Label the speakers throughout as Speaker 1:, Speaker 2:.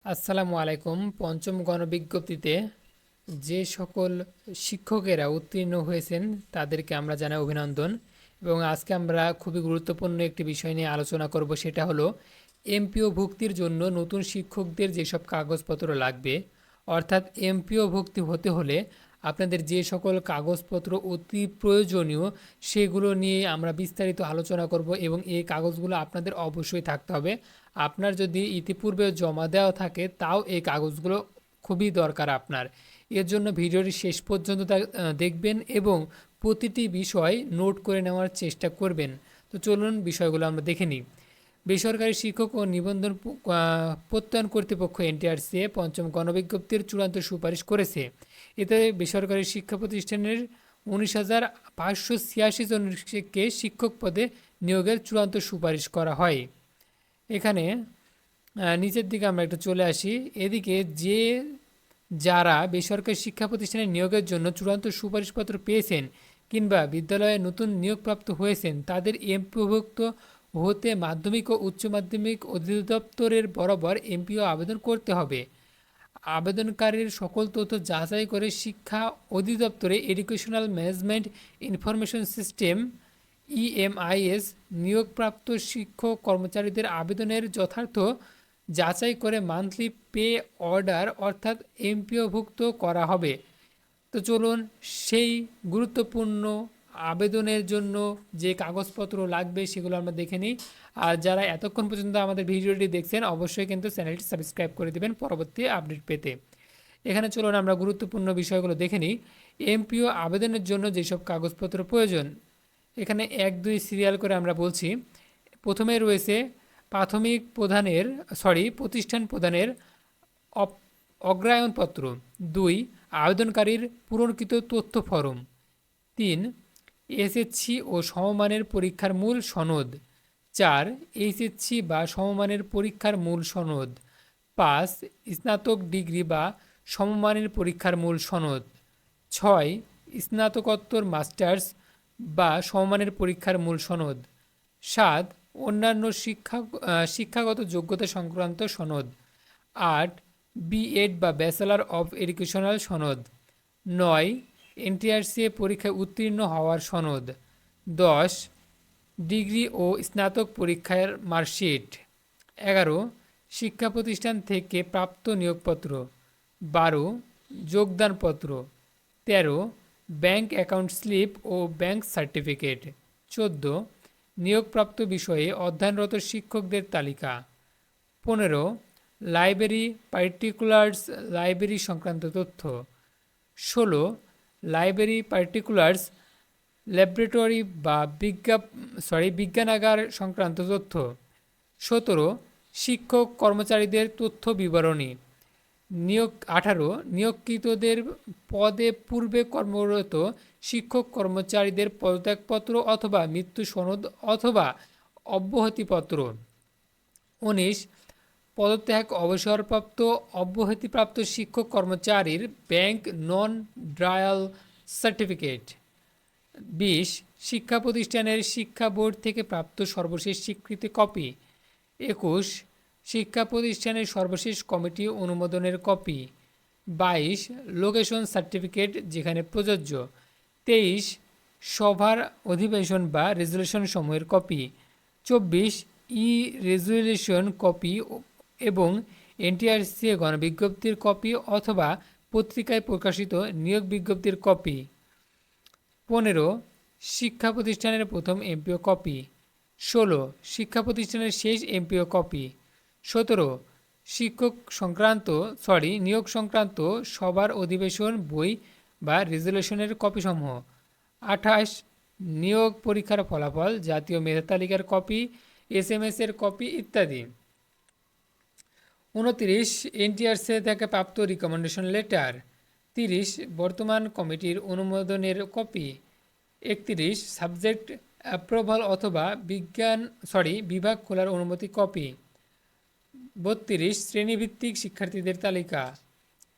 Speaker 1: আসসালামু আলাইকুম। পঞ্চম গণবিজ্ঞপ্তিতে যে সকল শিক্ষকেরা উত্তীর্ণ হয়েছেন তাদেরকে আমরা জানাই অভিনন্দন। এবং আজকে আমরা খুবই গুরুত্বপূর্ণ একটি বিষয় নিয়ে আলোচনা করব, সেটা হলো এমপিও ভুক্তির জন্য নতুন শিক্ষকদের যেসব কাগজপত্র লাগবে। অর্থাৎ এমপিও ভুক্তি হতে হলে আপনাদের যে সকল কাগজপত্র অতি প্রয়োজনীয় সেগুলো নিয়ে আমরা বিস্তারিত আলোচনা করব, এবং এই কাগজগুলো আপনাদের অবশ্যই থাকতে হবে। আপনার যদি ইতিপূর্বে জমা দেওয়া থাকে তাও এই কাগজগুলো খুবই দরকার আপনার। এর জন্য ভিডিওটি শেষ পর্যন্ত দেখবেন এবং প্রতিটি বিষয় নোট করে নেওয়ার চেষ্টা করবেন। তো চলুন বিষয়গুলো আমরা দেখে নিই। বেসরকারি শিক্ষক ও নিবন্ধন প্রত্যয়ন কর্তৃপক্ষ এনটিআরসিএ পঞ্চম গণবিজ্ঞপ্তির চূড়ান্ত সুপারিশ করেছে। এতে বেসরকারি শিক্ষা প্রতিষ্ঠানের 19,586 জনকে শিক্ষক পদে নিয়োগের চূড়ান্ত সুপারিশ করা হয়। এখানে নিচের দিকে আমরা একটু চলে আসি। এদিকে যারা বেসরকারি শিক্ষা প্রতিষ্ঠানে নিয়োগের জন্য চূড়ান্ত সুপারিশপত্র পেয়েছেন কিংবা বিদ্যালয়ে নতুন নিয়োগপ্রাপ্ত হয়েছেন তাদের এমপিওভুক্ত হতে মাধ্যমিক ও উচ্চ মাধ্যমিক অধিদপ্তরের বরাবর এমপিও আবেদন করতে হবে। আবেদনকারীর সকল তথ্য যাচাই করে শিক্ষা অধিদপ্তরে educational management information system EMIS নিয়োগপ্রাপ্ত শিক্ষক কর্মচারীদের আবেদনের যথার্থ যাচাই করে মান্থলি পে অর্ডার অর্থাৎ এমপিওভুক্ত করা হবে। তো চলুন সেই গুরুত্বপূর্ণ আবেদনের জন্য যে কাগজপত্র লাগবে সেগুলো আমরা দেখে নিই। আর যারা এতক্ষণ পর্যন্ত আমাদের ভিডিওটি দেখছেন অবশ্যই কিন্তু চ্যানেলটি সাবস্ক্রাইব করে দেবেন পরবর্তী আপডেট পেতে। এখানে চলুন আমরা গুরুত্বপূর্ণ বিষয়গুলো দেখে নিই। এমপিও আবেদনের জন্য যেসব কাগজপত্র প্রয়োজন, এখানে 1-2 সিরিয়াল করে আমরা বলছি। প্রথমে রয়েছে প্রতিষ্ঠান প্রদানের অগ্রায়নপত্র। 2 আবেদনকারীর পূরণকৃত তথ্য ফরম। 3 এসএসসি ও সমমানের পরীক্ষার মূল সনদ। 4 এইচএসসি বা সমমানের পরীক্ষার মূল সনদ। 5 স্নাতক ডিগ্রি বা সমমানের পরীক্ষার মূল সনদ। 6 স্নাতকোত্তর মাস্টার্স বা সমমানের পরীক্ষার মূল সনদ। 7 অন্যান্য শিক্ষাগত যোগ্যতা সংক্রান্ত সনদ। 8 বিএড বা ব্যাচেলর অফ এডুকেশনাল সনদ। 9 এনটিআরসিএ পরীক্ষায় উত্তীর্ণ হওয়ার সনদ। 10 ডিগ্রি ও স্নাতক পরীক্ষার মার্কশিট। 11 শিক্ষা প্রতিষ্ঠান থেকে প্রাপ্ত নিয়োগপত্র। 12 যোগদানপত্র। 13 ব্যাংক অ্যাকাউন্ট স্লিপ ও ব্যাংক সার্টিফিকেট। 14 নিয়োগপ্রাপ্ত বিষয়ে অধ্যয়নরত শিক্ষকদের তালিকা। 15 লাইব্রেরি পার্টিকুলার্স লাইব্রেরি সংক্রান্ত তথ্য। 16 লাইব্রেরি পার্টিকুলার্স ল্যাবরেটরি বা বিজ্ঞানাগার সংক্রান্ত তথ্য। 17 শিক্ষক কর্মচারীদের তথ্য বিবরণী। 18 নিয়োগকৃতদের পদে পূর্বে কর্মরত শিক্ষক কর্মচারীদের পদত্যাগপত্র অথবা মৃত্যু সনদ অথবা অব্যাহতিপত্র। 19 পদত্যাগ অবসরপ্রাপ্ত অব্যাহতিপ্রাপ্ত শিক্ষক কর্মচারীর ব্যাংক নন ড্রায়াল সার্টিফিকেট। 20 শিক্ষা প্রতিষ্ঠানের শিক্ষা বোর্ড থেকে প্রাপ্ত সর্বশেষ স্বীকৃতি কপি। 21 শিক্ষা প্রতিষ্ঠানের সর্বশেষ কমিটি অনুমোদনের কপি। 22 লোকেশন সার্টিফিকেট যেখানে প্রযোজ্য। 23 সভার অধিবেশন বা রেজুলেশন সমূহের কপি। 24 ই রেজুলেশন কপি এবং এনটিআরসিএ গণবিজ্ঞপ্তির কপি অথবা পত্রিকায় প্রকাশিত নিয়োগ বিজ্ঞপ্তির কপি। 15 শিক্ষা প্রতিষ্ঠানের প্রথম এমপিও কপি। 16 শিক্ষা প্রতিষ্ঠানের শেষ এমপিও কপি। 17 নিয়োগ সংক্রান্ত সবার অধিবেশন বই বা রেজুলেশনের কপিসমূহ। 28 নিয়োগ পরীক্ষার ফলাফল, জাতীয় মেধা তালিকার কপি, এসএমএস এর কপি ইত্যাদি। 29 এনটিআরসি থেকে প্রাপ্ত রিকমেন্ডেশন লেটার। 30 বর্তমান কমিটির অনুমোদনের কপি। 31 সাবজেক্ট অ্যাপ্রুভাল অথবা বিভাগ খোলার অনুমতি কপি। 32 শ্রেণীভিত্তিক শিক্ষার্থীদের তালিকা।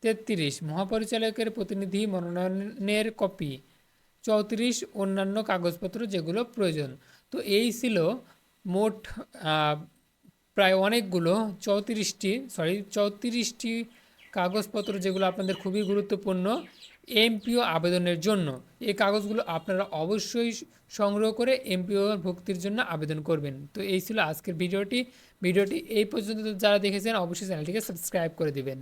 Speaker 1: 33 মহাপরিচালকের প্রতিনিধি মনোনয়নের কপি। 34 অন্যান্য কাগজপত্র যেগুলো প্রয়োজন। তো এই ছিল মোট প্রায় অনেকগুলো 34টি কাগজপত্র যেগুলো আপনাদের খুবই গুরুত্বপূর্ণ এমপিও আবেদনের জন্য। এই কাগজগুলো আপনারা অবশ্যই সংগ্রহ করে এমপিও ভুক্তির জন্য আবেদন করবেন। তো এই ছিল আজকের ভিডিওটি এই পর্যন্ত যারা দেখেছেন অবশ্যই চ্যানেলটিকে সাবস্ক্রাইব করে দিবেন।